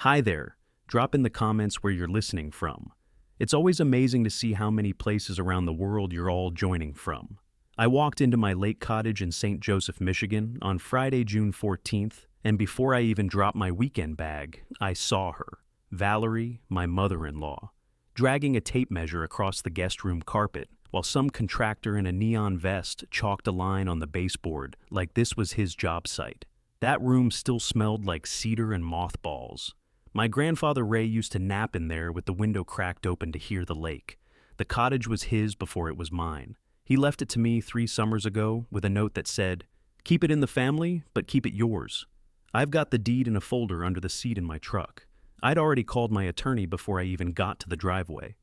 Hi there. Drop in the comments where you're listening from. It's always amazing to see how many places around the world you're all joining from. I walked into my lake cottage in St. Joseph, Michigan on Friday, June 14th, and before I even dropped my weekend bag, I saw her, Valerie, my mother-in-law, dragging a tape measure across the guest room carpet while some contractor in a neon vest chalked a line on the baseboard like this was his job site. That room still smelled like cedar and mothballs. My grandfather Ray used to nap in there with the window cracked open to hear the lake. The cottage was his before it was mine. He left it to me 3 summers ago with a note that said, "Keep it in the family, but keep it yours." I've got the deed in a folder under the seat in my truck. I'd already called my attorney before I even got to the driveway.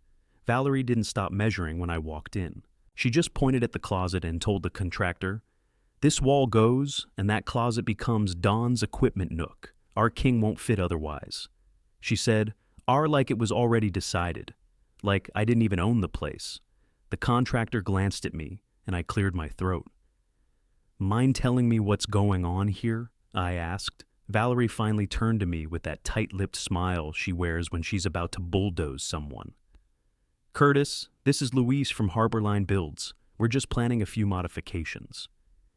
Valerie didn't stop measuring when I walked in. She just pointed at the closet and told the contractor, "This wall goes, and that closet becomes Don's equipment nook. Our king won't fit otherwise." She said, like it was already decided, like I didn't even own the place. The contractor glanced at me, and I cleared my throat. "Mind telling me what's going on here?" I asked. Valerie finally turned to me with that tight-lipped smile she wears when she's about to bulldoze someone. "Curtis, this is Louise from Harborline Builds. We're just planning a few modifications."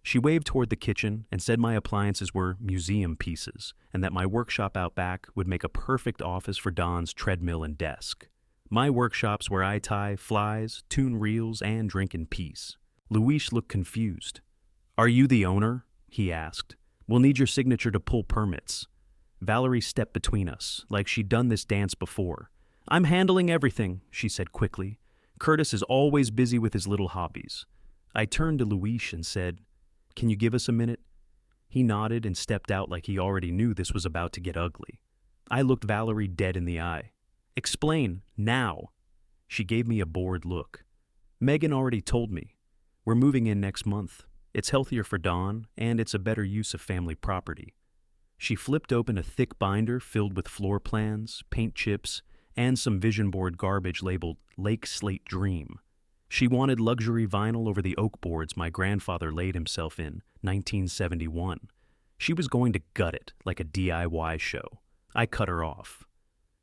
She waved toward the kitchen and said my appliances were museum pieces and that my workshop out back would make a perfect office for Don's treadmill and desk. My workshop's where I tie flies, tune reels, and drink in peace. Luis looked confused. "Are you the owner?" he asked. "We'll need your signature to pull permits." Valerie stepped between us, like she'd done this dance before. "I'm handling everything," she said quickly. "Curtis is always busy with his little hobbies." I turned to Luis and said, "Can you give us a minute?" He nodded and stepped out like he already knew this was about to get ugly. I looked Valerie dead in the eye. "Explain, now." She gave me a bored look. "Megan already told me. We're moving in next month. It's healthier for Don, and it's a better use of family property." She flipped open a thick binder filled with floor plans, paint chips, and some vision board garbage labeled Lake Slate Dream. She wanted luxury vinyl over the oak boards my grandfather laid himself in 1971. She was going to gut it like a DIY show. I cut her off.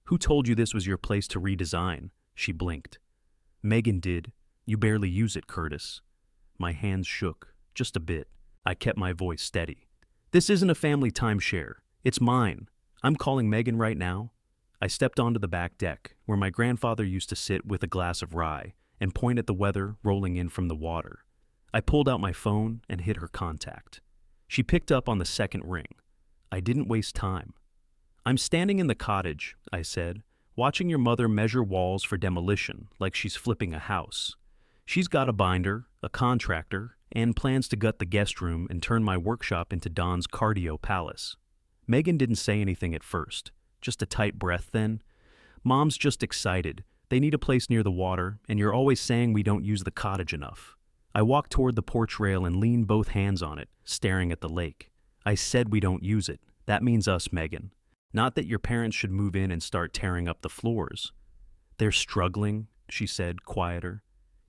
"Who told you this was your place to redesign?" She blinked. "Megan did. You barely use it, Curtis." My hands shook, just a bit. I kept my voice steady. "This isn't a family timeshare. It's mine. I'm calling Megan right now." I stepped onto the back deck, where my grandfather used to sit with a glass of rye, and point at the weather rolling in from the water. I pulled out my phone and hit her contact. She picked up on the second ring. I didn't waste time. "I'm standing in the cottage," I said, "watching your mother measure walls for demolition like she's flipping a house. She's got a binder, a contractor, and plans to gut the guest room and turn my workshop into Don's cardio palace." Megan didn't say anything at first, just a tight breath then. "Mom's just excited. They need a place near the water, and you're always saying we don't use the cottage enough." I walked toward the porch rail and leaned both hands on it, staring at the lake. "I said we don't use it. That means us, Megan. Not that your parents should move in and start tearing up the floors." "They're struggling," she said, quieter.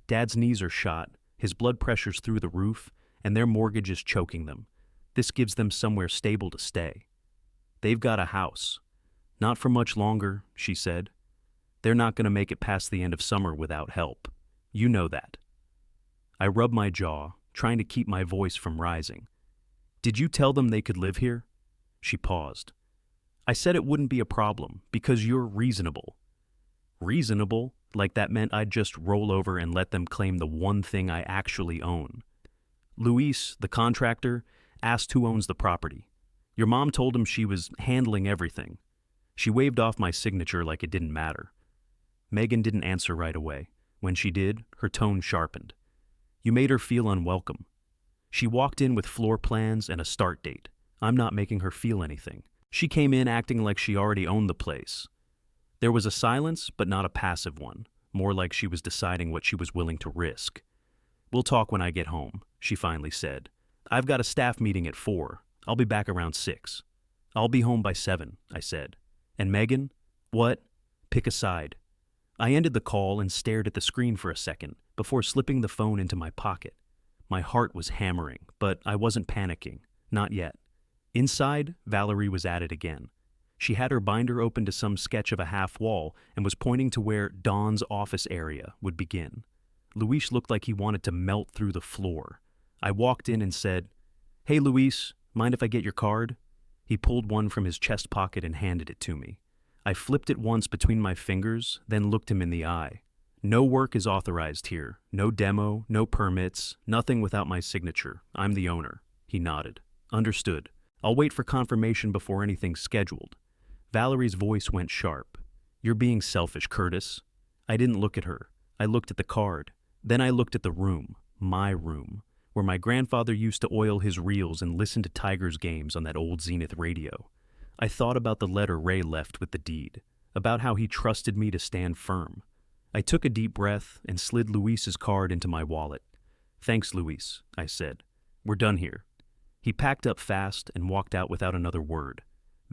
"Dad's knees are shot, his blood pressure's through the roof, and their mortgage is choking them. This gives them somewhere stable to stay. They've got a house. Not for much longer," she said. "They're not going to make it past the end of summer without help. You know that." I rubbed my jaw, trying to keep my voice from rising. "Did you tell them they could live here?" She paused. "I said it wouldn't be a problem, because you're reasonable." Reasonable? Like that meant I'd just roll over and let them claim the one thing I actually own. "Luis, the contractor, asked who owns the property. Your mom told him she was handling everything." She waved off my signature like it didn't matter. Megan didn't answer right away. When she did, her tone sharpened. "You made her feel unwelcome." She walked in with floor plans and a start date. I'm not making her feel anything. She came in acting like she already owned the place. There was a silence, but not a passive one, more like she was deciding what she was willing to risk. "We'll talk when I get home," she finally said. "I've got a staff meeting at 4. I'll be back around 6. "I'll be home by 7, I said. "And Megan?" "What?" "Pick a side." I ended the call and stared at the screen for a second before slipping the phone into my pocket. My heart was hammering, but I wasn't panicking. Not yet. Inside, Valerie was at it again. She had her binder open to some sketch of a half wall and was pointing to where Dawn's office area would begin. Luis looked like he wanted to melt through the floor. I walked in and said, "Hey Luis, mind if I get your card?" He pulled one from his chest pocket and handed it to me. I flipped it once between my fingers, then looked him in the eye. "No work is authorized here. No demo, no permits, nothing without my signature. I'm the owner." He nodded. "Understood. I'll wait for confirmation before anything's scheduled." Valerie's voice went sharp. "You're being selfish, Curtis." I didn't look at her. I looked at the card. Then I looked at the room, my room, where my grandfather used to oil his reels and listen to Tigers games on that old Zenith radio. I thought about the letter Ray left with the deed, about how he trusted me to stand firm. I took a deep breath and slid Luis's card into my wallet. "Thanks, Luis," I said. "We're done here." He packed up fast and walked out without another word.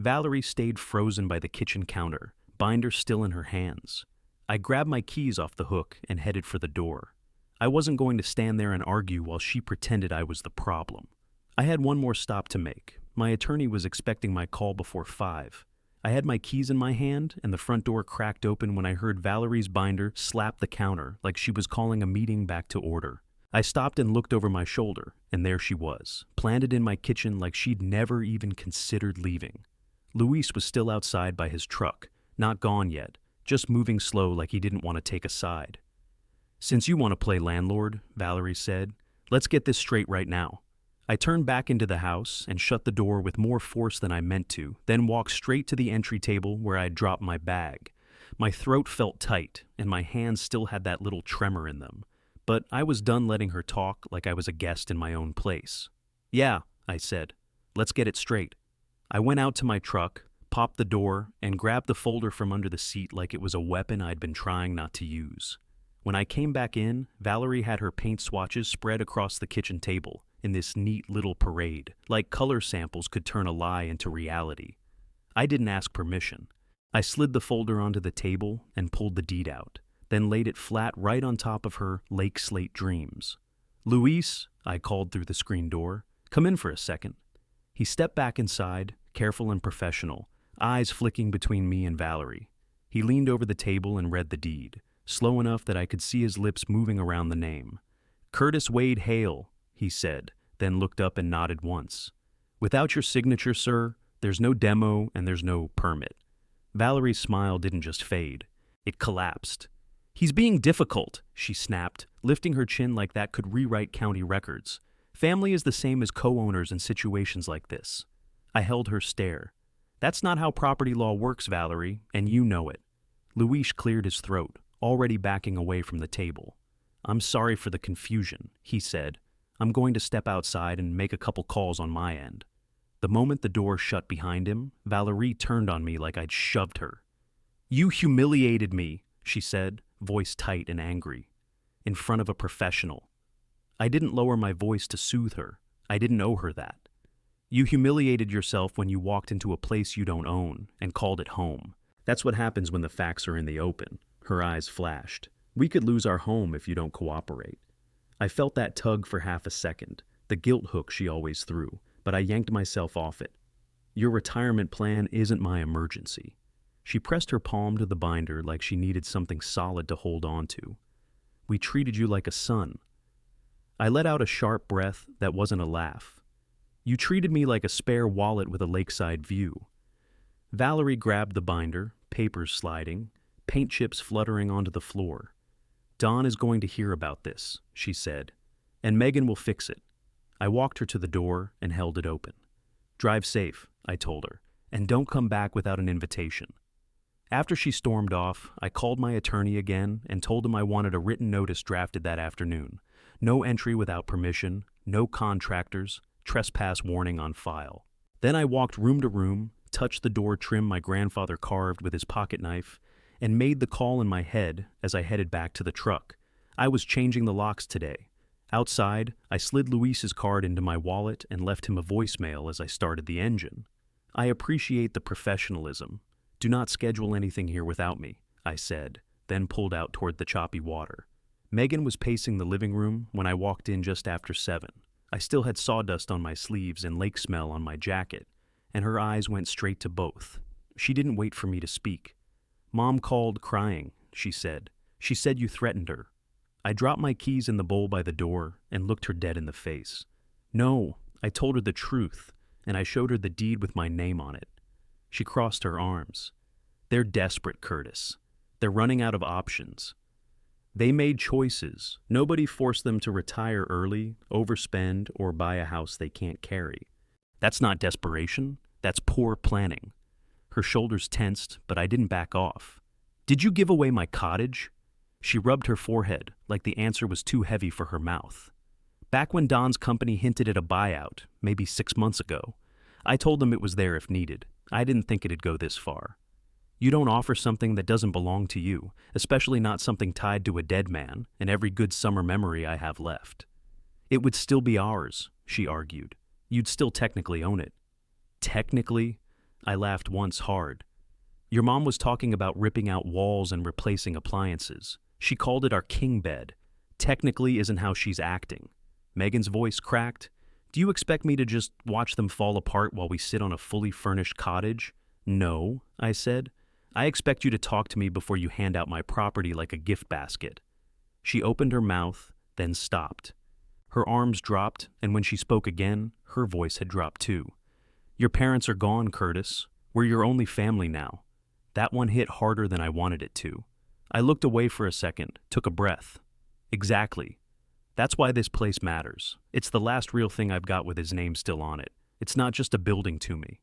Valerie stayed frozen by the kitchen counter, binder still in her hands. I grabbed my keys off the hook and headed for the door. I wasn't going to stand there and argue while she pretended I was the problem. I had one more stop to make. My attorney was expecting my call before 5. I had my keys in my hand, and the front door cracked open when I heard Valerie's binder slap the counter like she was calling a meeting back to order. I stopped and looked over my shoulder, and there she was, planted in my kitchen like she'd never even considered leaving. Luis was still outside by his truck, not gone yet, just moving slow like he didn't want to take a side. "Since you want to play landlord," Valerie said, "let's get this straight right now." I turned back into the house and shut the door with more force than I meant to, then walked straight to the entry table where I'd dropped my bag. My throat felt tight, and my hands still had that little tremor in them. But I was done letting her talk like I was a guest in my own place. "Yeah," I said. "Let's get it straight." I went out to my truck, popped the door, and grabbed the folder from under the seat like it was a weapon I'd been trying not to use. When I came back in, Valerie had her paint swatches spread across the kitchen table in this neat little parade, like color samples could turn a lie into reality. I didn't ask permission. I slid the folder onto the table and pulled the deed out, then laid it flat right on top of her Lake Slate dreams. "Luis," I called through the screen door, "come in for a second." He stepped back inside, careful and professional, eyes flicking between me and Valerie. He leaned over the table and read the deed, slow enough that I could see his lips moving around the name. "Curtis Wade Hale," he said, then looked up and nodded once. "Without your signature, sir, there's no demo and there's no permit." Valerie's smile didn't just fade. It collapsed. "He's being difficult," she snapped, lifting her chin like that could rewrite county records. "Family is the same as co-owners in situations like this." I held her stare. "That's not how property law works, Valerie, and you know it." Luis cleared his throat, already backing away from the table. "I'm sorry for the confusion," he said. "I'm going to step outside and make a couple calls on my end." The moment the door shut behind him, Valerie turned on me like I'd shoved her. "You humiliated me," she said, voice tight and angry, "in front of a professional." I didn't lower my voice to soothe her. I didn't owe her that. "You humiliated yourself when you walked into a place you don't own and called it home. That's what happens when the facts are in the open." Her eyes flashed. "We could lose our home if you don't cooperate." I felt that tug for half a second, the guilt hook she always threw, but I yanked myself off it. "Your retirement plan isn't my emergency." She pressed her palm to the binder like she needed something solid to hold on to. "We treated you like a son." I let out a sharp breath that wasn't a laugh. "You treated me like a spare wallet with a lakeside view." Valerie grabbed the binder, papers sliding, paint chips fluttering onto the floor. "Dawn is going to hear about this," she said, "and Megan will fix it." I walked her to the door and held it open. "Drive safe," I told her, "and don't come back without an invitation." After she stormed off, I called my attorney again and told him I wanted a written notice drafted that afternoon. No entry without permission, no contractors, trespass warning on file. Then I walked room to room, touched the door trim my grandfather carved with his pocket knife, and made the call in my head as I headed back to the truck. I was changing the locks today. Outside, I slid Luis's card into my wallet and left him a voicemail as I started the engine. "I appreciate the professionalism. Do not schedule anything here without me," I said, then pulled out toward the choppy water. Megan was pacing the living room when I walked in just after 7. I still had sawdust on my sleeves and lake smell on my jacket, and her eyes went straight to both. She didn't wait for me to speak. Mom called crying, she said. She said you threatened her. I dropped my keys in the bowl by the door and looked her dead in the face. No, I told her the truth, and I showed her the deed with my name on it. She crossed her arms. They're desperate, Curtis. They're running out of options. They made choices. Nobody forced them to retire early, overspend, or buy a house they can't carry. That's not desperation. That's poor planning. Her shoulders tensed, but I didn't back off. Did you give away my cottage? She rubbed her forehead, like the answer was too heavy for her mouth. Back when Don's company hinted at a buyout, maybe 6 months ago, I told them it was there if needed. I didn't think it'd go this far. You don't offer something that doesn't belong to you, especially not something tied to a dead man and every good summer memory I have left. It would still be ours, she argued. You'd still technically own it. Technically? I laughed once hard. Your mom was talking about ripping out walls and replacing appliances. She called it our king bed. Technically isn't how she's acting. Megan's voice cracked. Do you expect me to just watch them fall apart while we sit on a fully furnished cottage? No, I said. I expect you to talk to me before you hand out my property like a gift basket. She opened her mouth, then stopped. Her arms dropped, and when she spoke again, her voice had dropped too. Your parents are gone, Curtis. We're your only family now. That one hit harder than I wanted it to. I looked away for a second, took a breath. Exactly. That's why this place matters. It's the last real thing I've got with his name still on it. It's not just a building to me.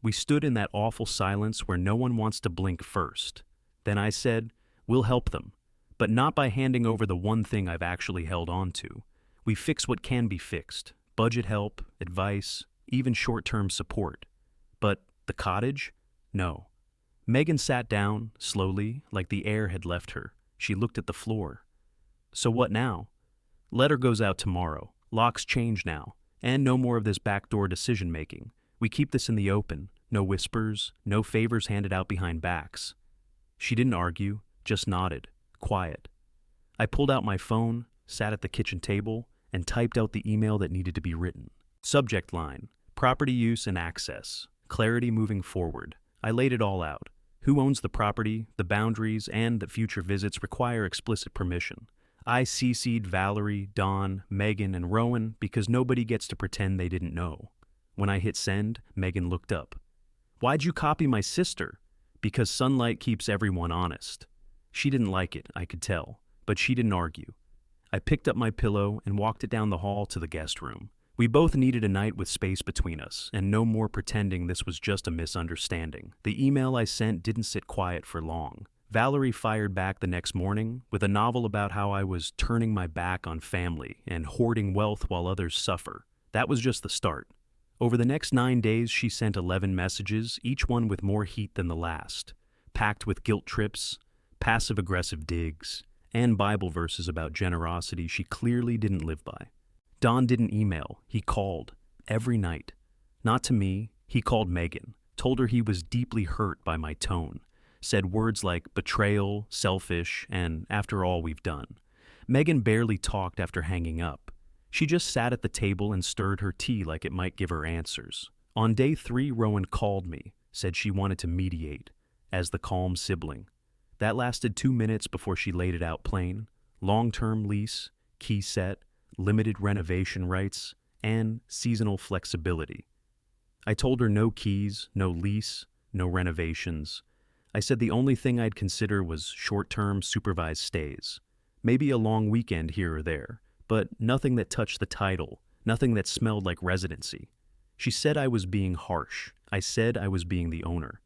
We stood in that awful silence where no one wants to blink first. Then I said, we'll help them, but not by handing over the one thing I've actually held on to. We fix what can be fixed. Budget help, advice, even short-term support. But the cottage? No. Megan sat down, slowly, like the air had left her. She looked at the floor. So what now? Letter goes out tomorrow. Locks change now. And no more of this backdoor decision-making. We keep this in the open. No whispers, no favors handed out behind backs. She didn't argue, just nodded, quiet. I pulled out my phone, sat at the kitchen table, and typed out the email that needed to be written. Subject line, property use and access, clarity moving forward. I laid it all out. Who owns the property, the boundaries, and that future visits require explicit permission. I CC'd Valerie, Dawn, Megan, and Rowan because nobody gets to pretend they didn't know. When I hit send, Megan looked up. Why'd you copy my sister? Because sunlight keeps everyone honest. She didn't like it, I could tell, but she didn't argue. I picked up my pillow and walked it down the hall to the guest room. We both needed a night with space between us, and no more pretending this was just a misunderstanding. The email I sent didn't sit quiet for long. Valerie fired back the next morning with a novel about how I was turning my back on family and hoarding wealth while others suffer. That was just the start. Over the next 9 days, she sent 11 messages, each one with more heat than the last, packed with guilt trips, passive-aggressive digs, and Bible verses about generosity she clearly didn't live by. Don didn't email, he called, every night. Not to me, he called Megan, told her he was deeply hurt by my tone, said words like betrayal, selfish, and after all we've done. Megan barely talked after hanging up. She just sat at the table and stirred her tea like it might give her answers. On day 3, Rowan called me, said she wanted to mediate, as the calm sibling. That lasted 2 minutes before she laid it out plain. Long-term lease, key set, limited renovation rights, and seasonal flexibility. I told her no keys, no lease, no renovations. I said the only thing I'd consider was short-term supervised stays. Maybe a long weekend here or there. But nothing that touched the title, nothing that smelled like residency. She said I was being harsh. I said I was being the owner.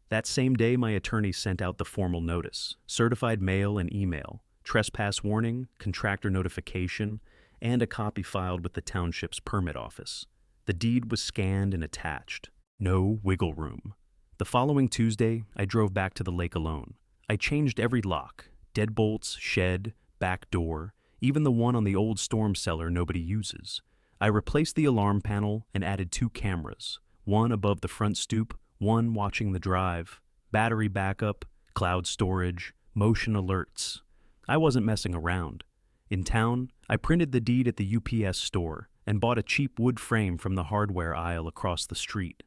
That same day, my attorney sent out the formal notice, certified mail and email, trespass warning, contractor notification, and a copy filed with the township's permit office. The deed was scanned and attached. No wiggle room. The following Tuesday, I drove back to the lake alone. I changed every lock, deadbolts, shed, back door, even the one on the old storm cellar nobody uses. I replaced the alarm panel and added 2 cameras, one above the front stoop, one watching the drive, battery backup, cloud storage, motion alerts. I wasn't messing around. In town, I printed the deed at the UPS store and bought a cheap wood frame from the hardware aisle across the street.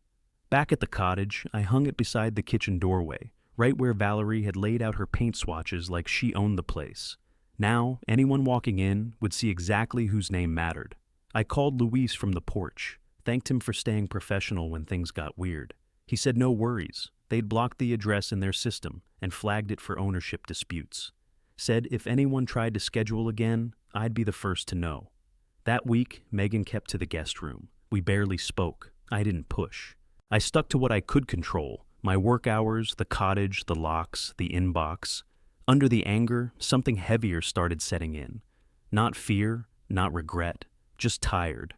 Back at the cottage, I hung it beside the kitchen doorway, right where Valerie had laid out her paint swatches like she owned the place. Now, anyone walking in would see exactly whose name mattered. I called Luis from the porch, thanked him for staying professional when things got weird. He said no worries, they'd blocked the address in their system and flagged it for ownership disputes. Said if anyone tried to schedule again, I'd be the first to know. That week, Megan kept to the guest room. We barely spoke. I didn't push. I stuck to what I could control, my work hours, the cottage, the locks, the inbox. Under the anger, something heavier started setting in. Not fear, not regret, just tired.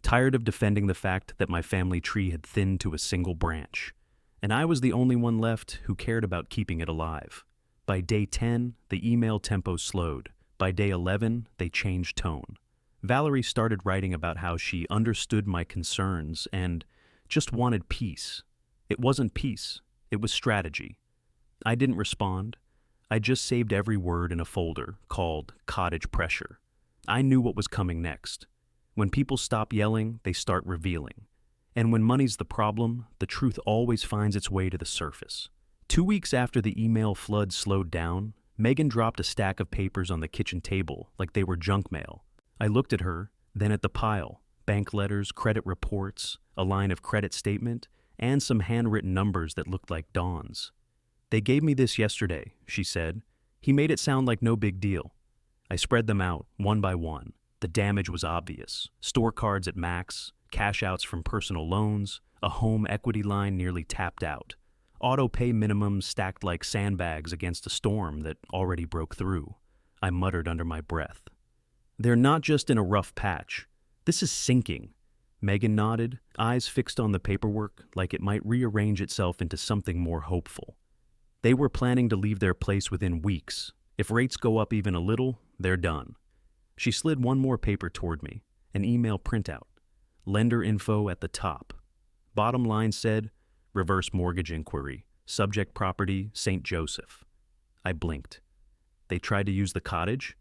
Tired of defending the fact that my family tree had thinned to a single branch. And I was the only one left who cared about keeping it alive. By day 10, the email tempo slowed. By day 11, they changed tone. Valerie started writing about how she understood my concerns and just wanted peace. It wasn't peace, it was strategy. I didn't respond. I just saved every word in a folder called Cottage Pressure. I knew what was coming next. When people stop yelling, they start revealing. And when money's the problem, the truth always finds its way to the surface. 2 weeks after the email flood slowed down, Megan dropped a stack of papers on the kitchen table like they were junk mail. I looked at her, then at the pile. Bank letters, credit reports, a line of credit statement, and some handwritten numbers that looked like Dawn's. "They gave me this yesterday," she said. "He made it sound like no big deal." I spread them out, one by one. The damage was obvious. Store cards at max, cash outs from personal loans, a home equity line nearly tapped out. Auto pay minimums stacked like sandbags against a storm that already broke through. I muttered under my breath. "They're not just in a rough patch. This is sinking." Megan nodded, eyes fixed on the paperwork like it might rearrange itself into something more hopeful. "They were planning to leave their place within weeks. If rates go up even a little, they're done." She slid one more paper toward me, an email printout. Lender info at the top. Bottom line said, "Reverse mortgage inquiry. Subject property, St. Joseph." I blinked. They tried to use the cottage?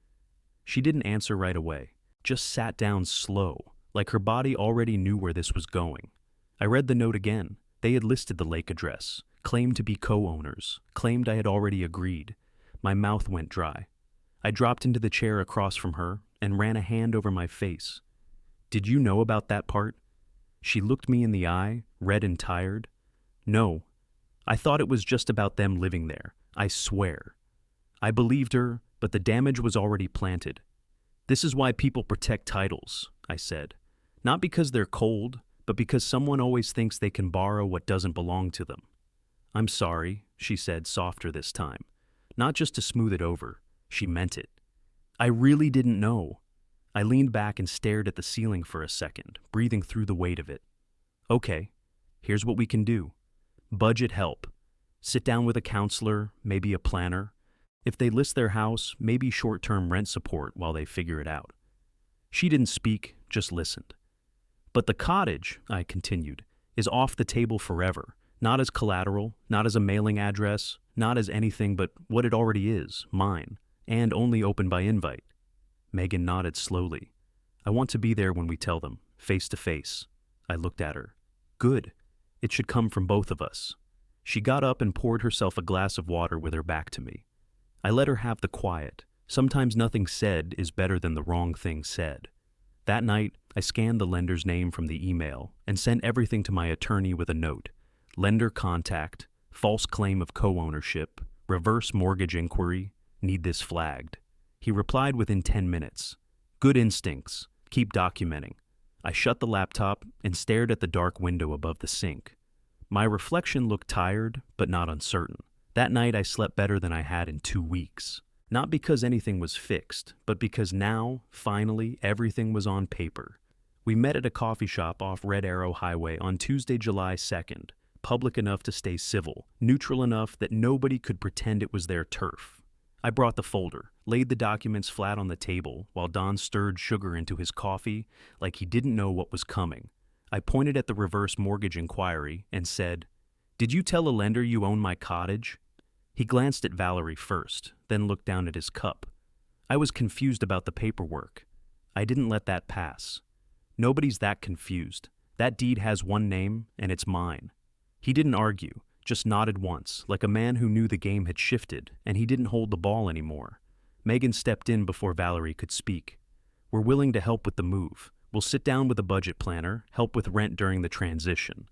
She didn't answer right away, just sat down slow, like her body already knew where this was going. I read the note again. They had listed the lake address, claimed to be co-owners, claimed I had already agreed. My mouth went dry. I dropped into the chair across from her and ran a hand over my face. "Did you know about that part?" She looked me in the eye, red and tired. "No. I thought it was just about them living there. I swear." I believed her, but the damage was already planted. "This is why people protect titles," I said. "Not because they're cold, but because someone always thinks they can borrow what doesn't belong to them." "I'm sorry," she said, softer this time. Not just to smooth it over. She meant it. "I really didn't know." I leaned back and stared at the ceiling for a second, breathing through the weight of it. "Okay, here's what we can do. Budget help. Sit down with a counselor, maybe a planner. If they list their house, maybe short-term rent support while they figure it out." She didn't speak, just listened. "But the cottage," I continued, "is off the table forever. Not as collateral, not as a mailing address, not as anything but what it already is, mine, and only open by invite." Megan nodded slowly. "I want to be there when we tell them, face to face." I looked at her. "Good. It should come from both of us." She got up and poured herself a glass of water with her back to me. I let her have the quiet. Sometimes nothing said is better than the wrong thing said. That night, I scanned the lender's name from the email and sent everything to my attorney with a note. Lender contact, false claim of co-ownership, reverse mortgage inquiry, need this flagged. He replied within 10 minutes. "Good instincts. Keep documenting." I shut the laptop and stared at the dark window above the sink. My reflection looked tired, but not uncertain. That night I slept better than I had in 2 weeks. Not because anything was fixed, but because now, finally, everything was on paper. We met at a coffee shop off Red Arrow Highway on Tuesday, July 2nd, public enough to stay civil, neutral enough that nobody could pretend it was their turf. I brought the folder, laid the documents flat on the table while Don stirred sugar into his coffee like he didn't know what was coming. I pointed at the reverse mortgage inquiry and said, "Did you tell a lender you own my cottage?" He glanced at Valerie first, then looked down at his cup. I was confused about the paperwork. I didn't let that pass. Nobody's that confused. That deed has one name, and it's mine. He didn't argue, just nodded once, like a man who knew the game had shifted and he didn't hold the ball anymore. Megan stepped in before Valerie could speak. "We're willing to help with the move. We'll sit down with a budget planner, help with rent during the transition.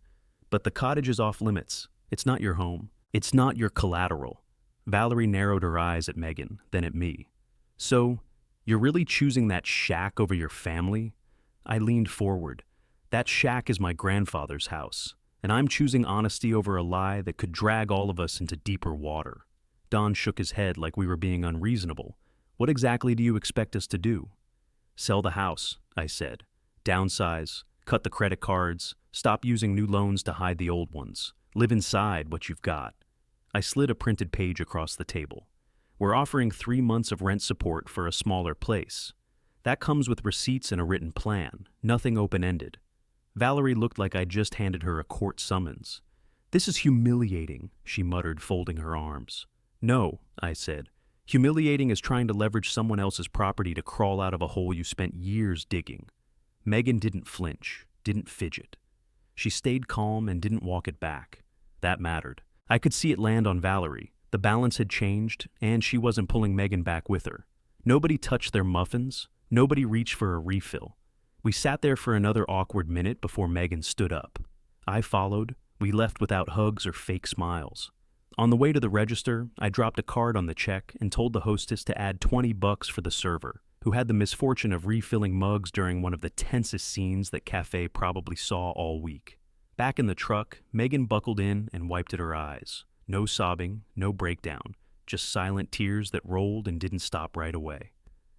But the cottage is off limits. It's not your home. It's not your collateral." Valerie narrowed her eyes at Megan, then at me. "So, you're really choosing that shack over your family?" I leaned forward. "That shack is my grandfather's house, and I'm choosing honesty over a lie that could drag all of us into deeper water." Don shook his head like we were being unreasonable. "What exactly do you expect us to do?" "Sell the house," I said. "Downsize, cut the credit cards, stop using new loans to hide the old ones. Live inside what you've got." I slid a printed page across the table. "We're offering 3 months of rent support for a smaller place. That comes with receipts and a written plan, nothing open-ended." Valerie looked like I'd just handed her a court summons. "This is humiliating," she muttered, folding her arms. "No," I said. "Humiliating is trying to leverage someone else's property to crawl out of a hole you spent years digging." Megan didn't flinch, didn't fidget. She stayed calm and didn't walk it back. That mattered. I could see it land on Valerie. The balance had changed, and she wasn't pulling Megan back with her. Nobody touched their muffins. Nobody reached for a refill. We sat there for another awkward minute before Megan stood up. I followed. We left without hugs or fake smiles. On the way to the register, I dropped a card on the check and told the hostess to add $20 for the server, who had the misfortune of refilling mugs during one of the tensest scenes that cafe probably saw all week. Back in the truck, Megan buckled in and wiped at her eyes. No sobbing, no breakdown, just silent tears that rolled and didn't stop right away.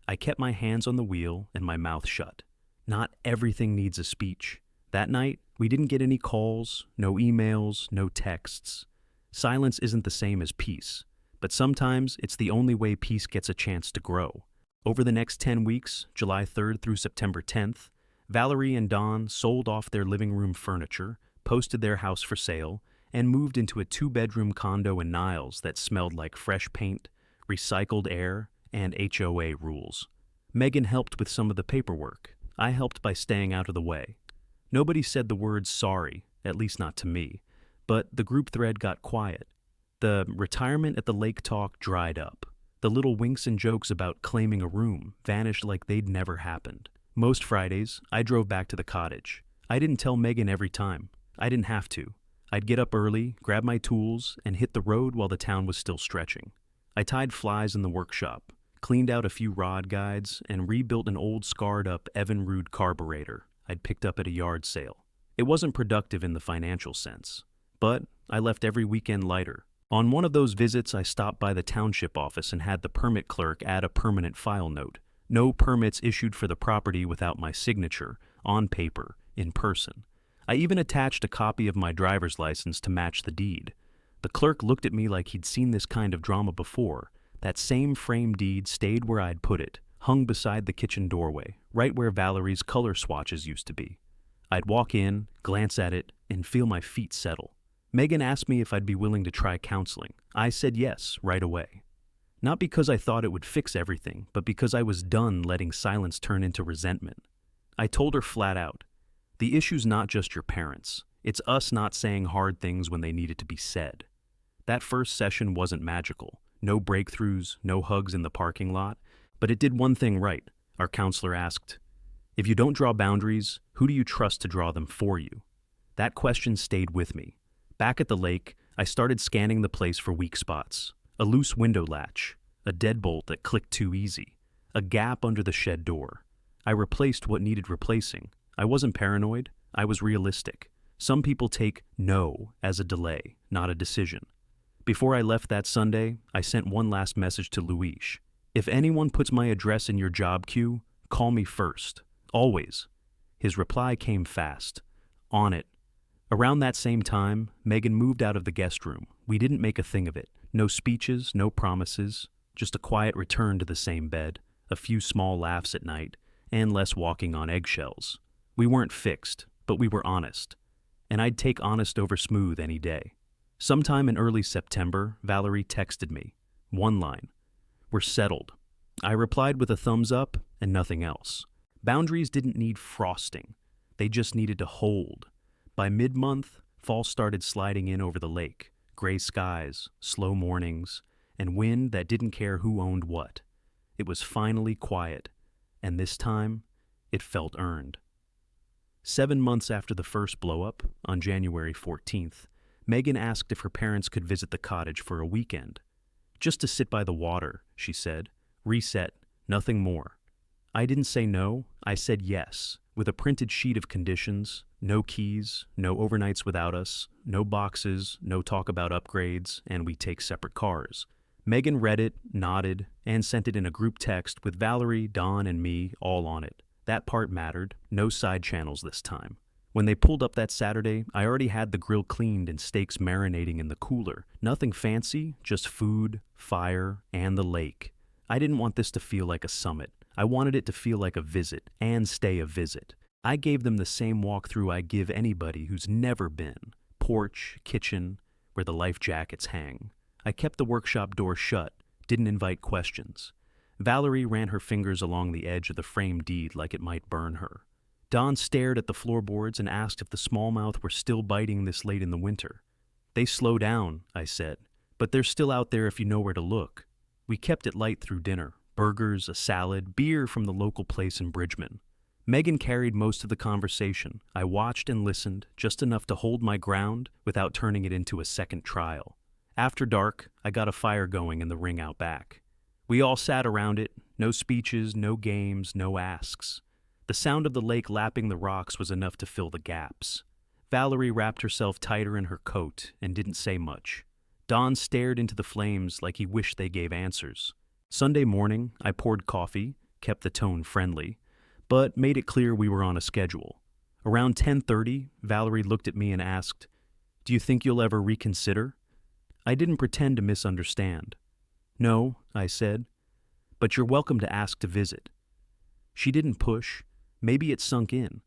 I kept my hands on the wheel and my mouth shut. Not everything needs a speech. That night, we didn't get any calls, no emails, no texts. Silence isn't the same as peace, but sometimes it's the only way peace gets a chance to grow. Over the next 10 weeks, July 3rd through September 10th, Valerie and Don sold off their living room furniture, posted their house for sale, and moved into a 2-bedroom condo in Niles that smelled like fresh paint, recycled air, and HOA rules. Megan helped with some of the paperwork. I helped by staying out of the way. Nobody said the word sorry, at least not to me, but the group thread got quiet. The retirement at the lake talk dried up. The little winks and jokes about claiming a room vanished like they'd never happened. Most Fridays, I drove back to the cottage. I didn't tell Megan every time. I didn't have to. I'd get up early, grab my tools, and hit the road while the town was still stretching. I tied flies in the workshop, cleaned out a few rod guides, and rebuilt an old scarred-up Evinrude carburetor I'd picked up at a yard sale. It wasn't productive in the financial sense, but I left every weekend lighter. On one of those visits, I stopped by the township office and had the permit clerk add a permanent file note. No permits issued for the property without my signature, on paper, in person. I even attached a copy of my driver's license to match the deed. The clerk looked at me like he'd seen this kind of drama before. That same frame deed stayed where I'd put it, hung beside the kitchen doorway, right where Valerie's color swatches used to be. I'd walk in, glance at it, and feel my feet settle. Megan asked me if I'd be willing to try counseling. I said yes, right away. Not because I thought it would fix everything, but because I was done letting silence turn into resentment. I told her flat out, the issue's not just your parents. It's us not saying hard things when they needed to be said. That first session wasn't magical. No breakthroughs, no hugs in the parking lot. But it did one thing right. Our counselor asked, if you don't draw boundaries, who do you trust to draw them for you? That question stayed with me. Back at the lake, I started scanning the place for weak spots. A loose window latch, a deadbolt that clicked too easy, a gap under the shed door. I replaced what needed replacing. I wasn't paranoid. I was realistic. Some people take no as a delay, not a decision. Before I left that Sunday, I sent one last message to Luis. If anyone puts my address in your job queue, call me first. Always. His reply came fast. On it. Around that same time, Megan moved out of the guest room. We didn't make a thing of it. No speeches, no promises, just a quiet return to the same bed, a few small laughs at night, and less walking on eggshells. We weren't fixed, but we were honest. And I'd take honest over smooth any day. Sometime in early September, Valerie texted me. One line. We're settled. I replied with a thumbs up and nothing else. Boundaries didn't need frosting. They just needed to hold. By mid-month, Fall started sliding in over the lake, gray skies, slow mornings, and wind that didn't care who owned what. It was finally quiet, and this time, it felt earned. 7 months after the first blow-up, on January 14th, Megan asked if her parents could visit the cottage for a weekend. Just to sit by the water, she said. Reset, nothing more. I didn't say no, I said yes, with a printed sheet of conditions, no keys, no overnights without us, no boxes, no talk about upgrades, and we take separate cars. Megan read it, nodded, and sent it in a group text with Valerie, Dawn, and me all on it. That part mattered, no side channels this time. When they pulled up that Saturday, I already had the grill cleaned and steaks marinating in the cooler. Nothing fancy, just food, fire, and the lake. I didn't want this to feel like a summit. I wanted it to feel like a visit, and stay a visit. I gave them the same walkthrough I give anybody who's never been. Porch, kitchen, where the life jackets hang. I kept the workshop door shut, didn't invite questions. Valerie ran her fingers along the edge of the frame deed like it might burn her. Dawn stared at the floorboards and asked if the smallmouth were still biting this late in the winter. They slow down, I said, but they're still out there if you know where to look. We kept it light through dinner. Burgers, a salad, beer from the local place in Bridgman. Megan carried most of the conversation. I watched and listened, just enough to hold my ground without turning it into a second trial. After dark, I got a fire going in the ring out back. We all sat around it, no speeches, no games, no asks. The sound of the lake lapping the rocks was enough to fill the gaps. Valerie wrapped herself tighter in her coat and didn't say much. Don stared into the flames like he wished they gave answers. Sunday morning, I poured coffee, kept the tone friendly, but made it clear we were on a schedule. Around 10:30, Valerie looked at me and asked, "Do you think you'll ever reconsider?" I didn't pretend to misunderstand. "No," I said, "but you're welcome to ask to visit." She didn't push. Maybe it sunk in.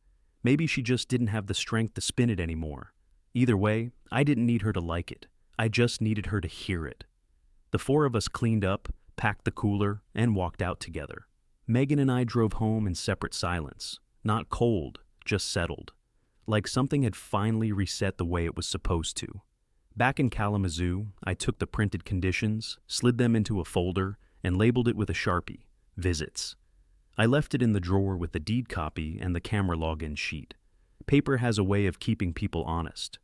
Maybe she just didn't have the strength to spin it anymore. Either way, I didn't need her to like it. I just needed her to hear it. The four of us cleaned up, packed the cooler, and walked out together. Megan and I drove home in separate silence. Not cold, just settled. Like something had finally reset the way it was supposed to. Back in Kalamazoo, I took the printed conditions, slid them into a folder, and labeled it with a Sharpie, Visits. I left it in the drawer with the deed copy and the camera login sheet. Paper has a way of keeping people honest.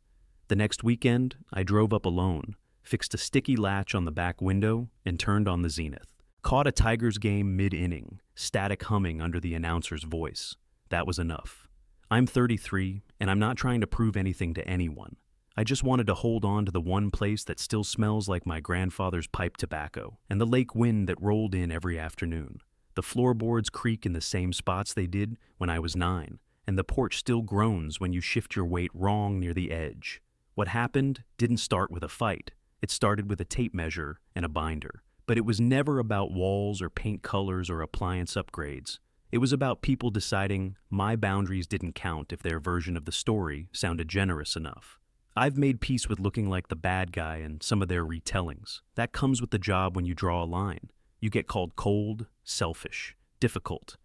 The next weekend, I drove up alone, fixed a sticky latch on the back window, and turned on the Zenith. Caught a Tigers game mid-inning, static humming under the announcer's voice. That was enough. I'm 33, and I'm not trying to prove anything to anyone. I just wanted to hold on to the one place that still smells like my grandfather's pipe tobacco, and the lake wind that rolled in every afternoon. The floorboards creak in the same spots they did when I was 9, and the porch still groans when you shift your weight wrong near the edge. What happened didn't start with a fight. It started with a tape measure and a binder. But it was never about walls or paint colors or appliance upgrades. It was about people deciding my boundaries didn't count if their version of the story sounded generous enough. I've made peace with looking like the bad guy in some of their retellings. That comes with the job when you draw a line. You get called cold, selfish, difficult.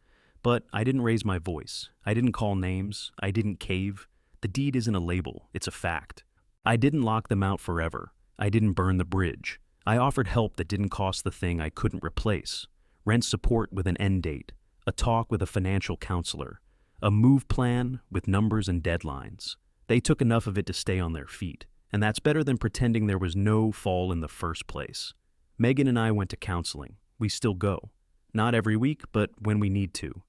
But I didn't raise my voice. I didn't call names. I didn't cave. The deed isn't a label, it's a fact. I didn't lock them out forever. I didn't burn the bridge. I offered help that didn't cost the thing I couldn't replace. Rent support with an end date. A talk with a financial counselor. A move plan with numbers and deadlines. They took enough of it to stay on their feet, and that's better than pretending there was no fall in the first place. Megan and I went to counseling. We still go. Not every week, but when we need to.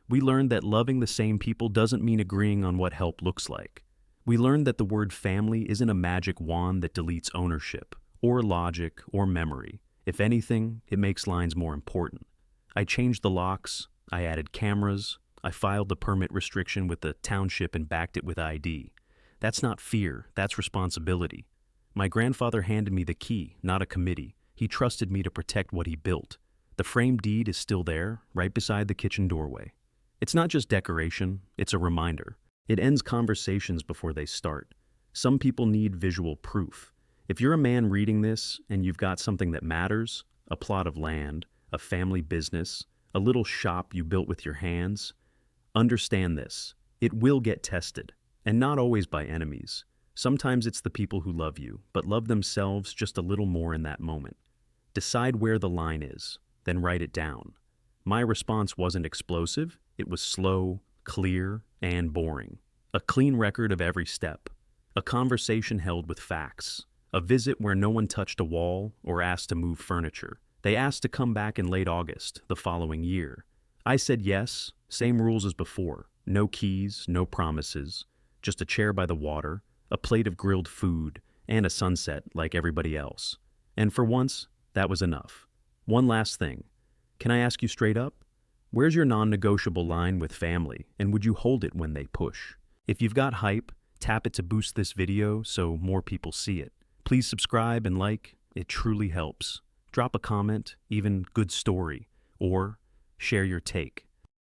We learned that loving the same people doesn't mean agreeing on what help looks like. We learned that the word family isn't a magic wand that deletes ownership, or logic, or memory. If anything, it makes lines more important. I changed the locks, I added cameras, I filed the permit restriction with the township and backed it with ID. That's not fear, that's responsibility. My grandfather handed me the key, not a committee. He trusted me to protect what he built. The frame deed is still there, right beside the kitchen doorway. It's not just decoration, it's a reminder. It ends conversations before they start. Some people need visual proof. If you're a man reading this and you've got something that matters, a plot of land, a family business, a little shop you built with your hands, understand this. It will get tested, and not always by enemies. Sometimes it's the people who love you, but love themselves just a little more in that moment. Decide where the line is, then write it down. My response wasn't explosive, it was slow, clear, and boring. A clean record of every step. A conversation held with facts. A visit where no one touched a wall or asked to move furniture. They asked to come back in late August, the following year. I said yes, same rules as before. No keys, no promises. Just a chair by the water, a plate of grilled food, and a sunset like everybody else. And for once, that was enough. One last thing. Can I ask you straight up? Where's your non-negotiable line with family, and would you hold it when they push? If you've got hype, tap it to boost this video so more people see it. Please subscribe and like, it truly helps. Drop a comment, even good story, or share your take.